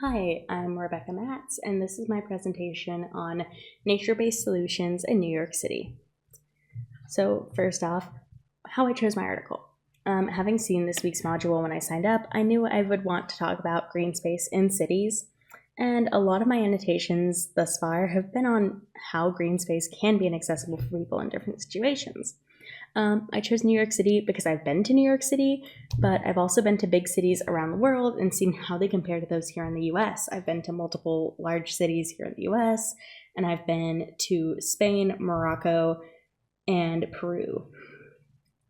Hi, I'm Rebecca Matz, and this is my presentation on nature-based solutions in New York City. So first off, how I chose my article. Having seen this week's module when I signed up, I knew I would want to talk about green space in cities, and a lot of my annotations thus far have been on how green space can be inaccessible for people in different situations. I chose New York City because I've been to New York City, but I've also been to big cities around the world and seen how they compare to those here in the US. I've been to multiple large cities here in the US, and I've been to Spain, Morocco, and Peru.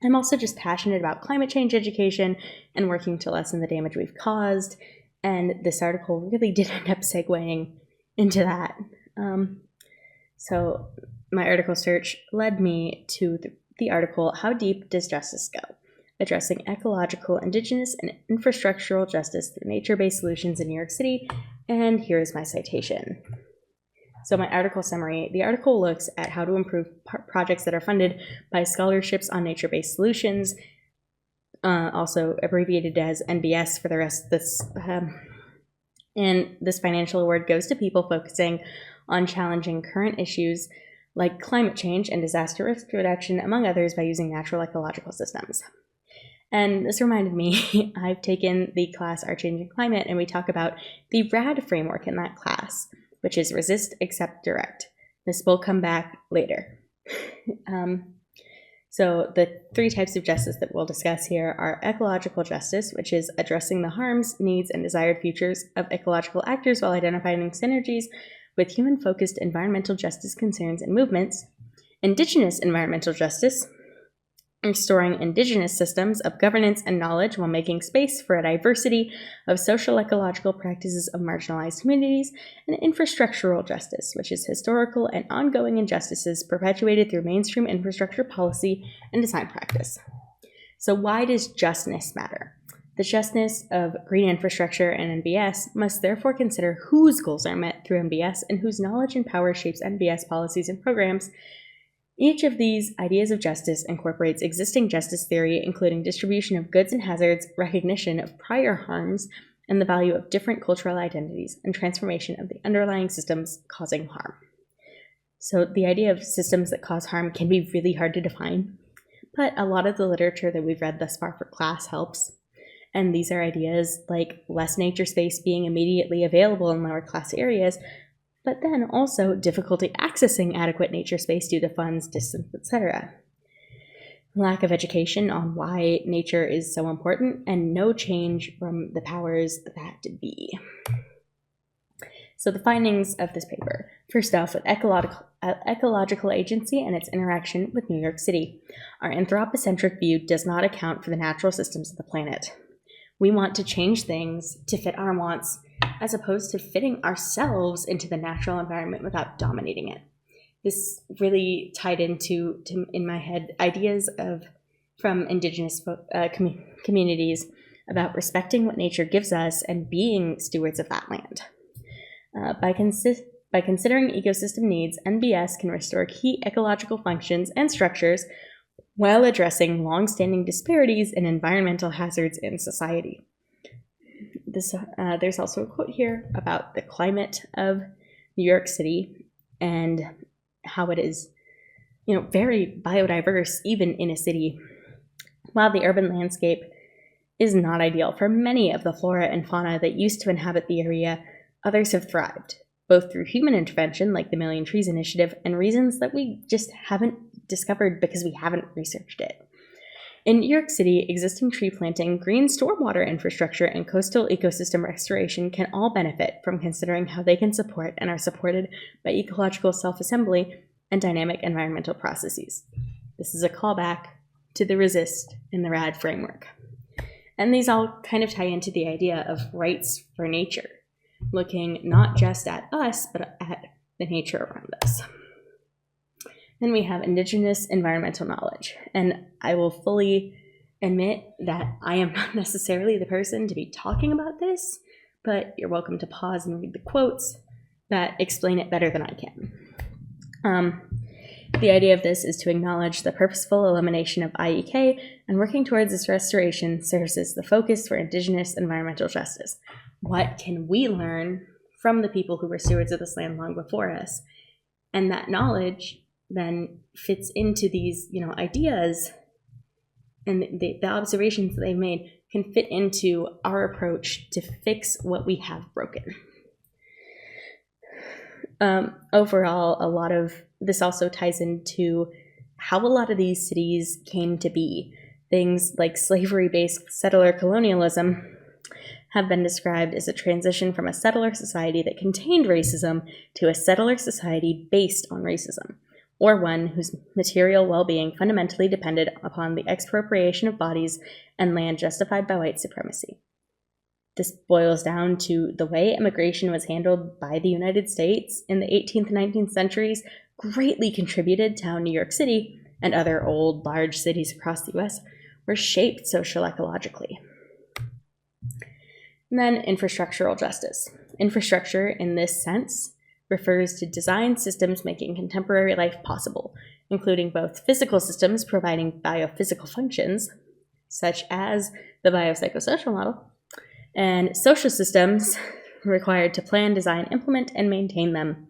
I'm also just passionate about climate change education and working to lessen the damage we've caused, and this article really did end up segueing into that. So my article search led me to the article, How Deep Does Justice Go? Addressing Ecological, Indigenous, and Infrastructural Justice Through Nature-Based Solutions in New York City, and here is my citation. So my article summary, the article looks at how to improve projects that are funded by scholarships on nature-based solutions, also abbreviated as NBS for the rest of this, and this financial award goes to people focusing on challenging current issues like climate change and disaster risk reduction, among others, by using natural ecological systems. And this reminded me, I've taken the class Our Changing Climate, and we talk about the RAD framework in that class, which is resist, accept, direct. This will come back later. So the three types of justice that we'll discuss here are ecological justice, which is addressing the harms, needs, and desired futures of ecological actors while identifying synergies with human-focused environmental justice concerns and movements. Indigenous environmental justice, restoring indigenous systems of governance and knowledge while making space for a diversity of social ecological practices of marginalized communities. And infrastructural justice, which is historical and ongoing injustices perpetuated through mainstream infrastructure policy and design practice. So why does justness matter? The justness of green infrastructure and NBS must therefore consider whose goals are met through NBS and whose knowledge and power shapes NBS policies and programs. Each of these ideas of justice incorporates existing justice theory, including distribution of goods and hazards, recognition of prior harms, and the value of different cultural identities, and transformation of the underlying systems causing harm. So the idea of systems that cause harm can be really hard to define, but a lot of the literature that we've read thus far for class helps. And these are ideas like less nature space being immediately available in lower class areas, but then also difficulty accessing adequate nature space due to funds, distance, etc. Lack of education on why nature is so important, and no change from the powers that be. So the findings of this paper. First off, with ecological agency and its interaction with New York City. Our anthropocentric view does not account for the natural systems of the planet. We want to change things to fit our wants, as opposed to fitting ourselves into the natural environment without dominating it. This really tied into, in my head, ideas from indigenous communities about respecting what nature gives us and being stewards of that land. By considering ecosystem needs, NBS can restore key ecological functions and structures while addressing long-standing disparities in environmental hazards in society. There's also a quote here about the climate of New York City and how it is, very biodiverse even in a city. While the urban landscape is not ideal for many of the flora and fauna that used to inhabit the area, others have thrived, both through human intervention like the Million Trees Initiative and reasons that we just haven't discovered because we haven't researched it. In New York City, existing tree planting, green stormwater infrastructure, and coastal ecosystem restoration can all benefit from considering how they can support and are supported by ecological self-assembly and dynamic environmental processes. This is a callback to the resist in the RAD framework. And these all kind of tie into the idea of rights for nature, looking not just at us, but at the nature around us. Then we have indigenous environmental knowledge, and I will fully admit that I am not necessarily the person to be talking about this, but you're welcome to pause and read the quotes that explain it better than I can. The idea of this is to acknowledge the purposeful elimination of IEK, and working towards its restoration serves as the focus for indigenous environmental justice. what can we learn from the people who were stewards of this land long before us? And that knowledge then fits into these, ideas, and the observations that they made can fit into our approach to fix what we have broken. Overall, a lot of this also ties into how a lot of these cities came to be. Things like slavery-based settler colonialism have been described as a transition from a settler society that contained racism to a settler society based on racism, or one whose material well-being fundamentally depended upon the expropriation of bodies and land justified by white supremacy. This boils down to the way immigration was handled by the United States in the 18th and 19th centuries greatly contributed to how New York City and other old, large cities across the U.S. were shaped social-ecologically. And then infrastructural justice. Infrastructure, in this sense, refers to design systems making contemporary life possible, including both physical systems providing biophysical functions, such as the biopsychosocial model, and social systems required to plan, design, implement, and maintain them.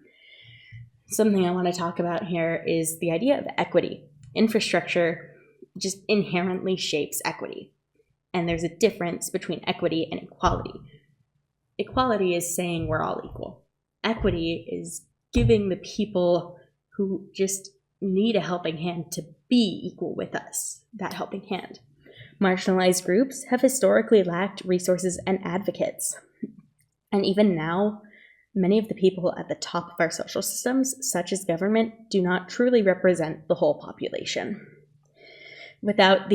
Something I want to talk about here is the idea of equity. Infrastructure just inherently shapes equity. And there's a difference between equity and equality. Equality is saying we're all equal. Equity is giving the people who just need a helping hand to be equal with us, that helping hand. Marginalized groups have historically lacked resources and advocates. And even now, many of the people at the top of our social systems, such as government, do not truly represent the whole population. Without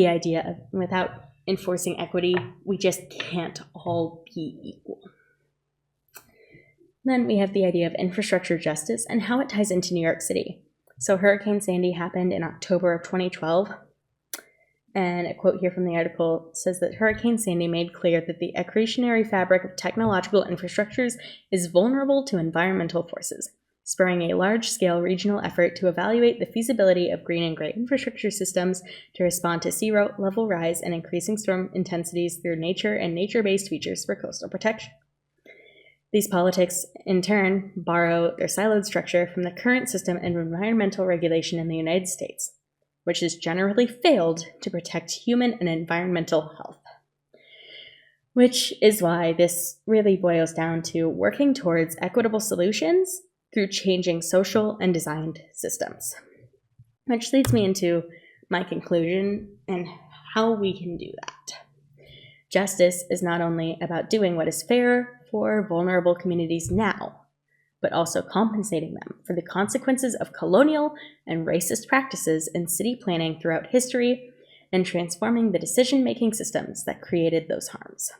enforcing equity, we just can't all be equal. Then we have the idea of infrastructure justice and how it ties into New York City. So Hurricane Sandy happened in October of 2012. And a quote here from the article says that Hurricane Sandy made clear that the accretionary fabric of technological infrastructures is vulnerable to environmental forces, spurring a large-scale regional effort to evaluate the feasibility of green and gray infrastructure systems to respond to sea level rise and increasing storm intensities through nature and nature-based features for coastal protection. These politics, in turn, borrow their siloed structure from the current system of environmental regulation in the United States, which has generally failed to protect human and environmental health. Which is why this really boils down to working towards equitable solutions through changing social and designed systems. Which leads me into my conclusion and how we can do that. Justice is not only about doing what is fair for vulnerable communities now, but also compensating them for the consequences of colonial and racist practices in city planning throughout history and transforming the decision-making systems that created those harms.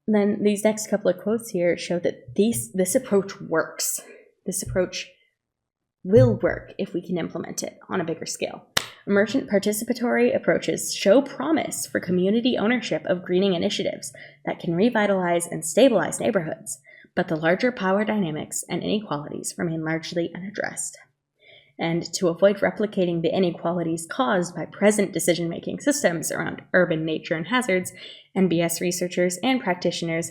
Then these next couple of quotes here show that this approach works. This approach will work if we can implement it on a bigger scale. Emergent participatory approaches show promise for community ownership of greening initiatives that can revitalize and stabilize neighborhoods, but the larger power dynamics and inequalities remain largely unaddressed. And to avoid replicating the inequalities caused by present decision-making systems around urban nature and hazards, NBS researchers and practitioners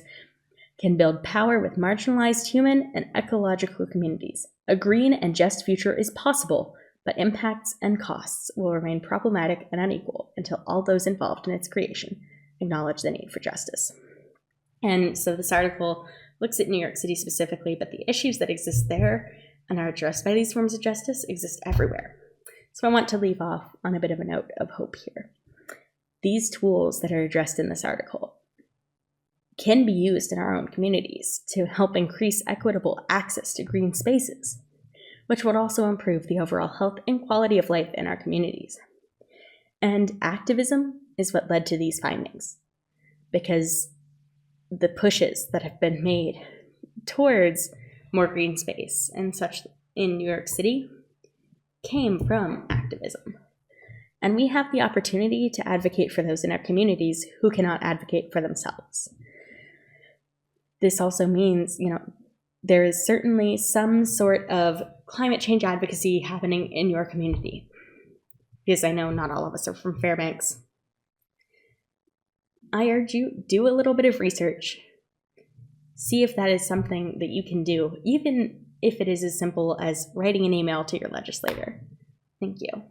can build power with marginalized human and ecological communities. A green and just future is possible, but impacts and costs will remain problematic and unequal until all those involved in its creation acknowledge the need for justice. And so this article looks at New York City specifically, but the issues that exist there and are addressed by these forms of justice exist everywhere. So I want to leave off on a bit of a note of hope here. These tools that are addressed in this article can be used in our own communities to help increase equitable access to green spaces, which would also improve the overall health and quality of life in our communities. And activism is what led to these findings, because the pushes that have been made towards more green space and such in New York City came from activism. And we have the opportunity to advocate for those in our communities who cannot advocate for themselves. This also means, there is certainly some sort of climate change advocacy happening in your community. Because I know not all of us are from Fairbanks. I urge you, do a little bit of research. See if that is something that you can do, even if it is as simple as writing an email to your legislator. Thank you.